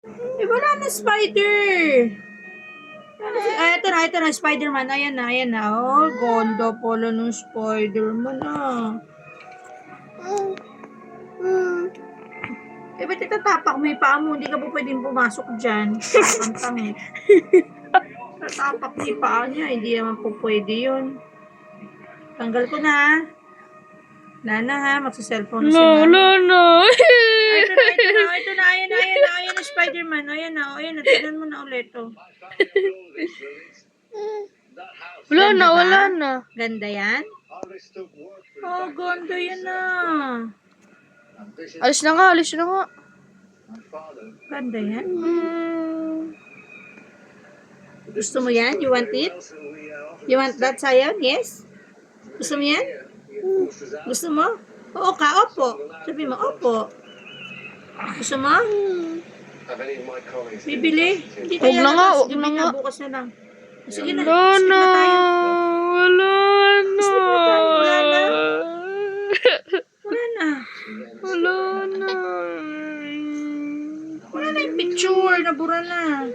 Eh, wala na spider. Ay, ito na, Spider-Man. Ayan na. Oh, ganda pala ng Spider-Man, ah. Eh, ba't itatapak mo yung paa mo? Hindi ka po pwedeng pumasok dyan. Parang eh. Tatapak mo yung paa niya. Hindi naman po pwede yun. Tanggal ko na, ha. Nana, ha. Magsa-cellphone na si Mama. No. Ay, ito na. Ayan na, Spider-Man. Ayan na. Tignan mo na ulit, oh. Wala na. Ganda yan? Oh, ganda yan na. Alis na nga. Ganda yan. Gusto mo yan? You want it? You want that, Sayon? Yes? Gusto mo yan? Gusto mo? Oo ka, opo. Sabi mo, opo. Gusto mo? Bibili? Hindi Huwag na nga. Bukas na lang. Sige na, Wala skip na. na tayo. Wala na. Skip na tayo. Wala na yung picture. Nabura na.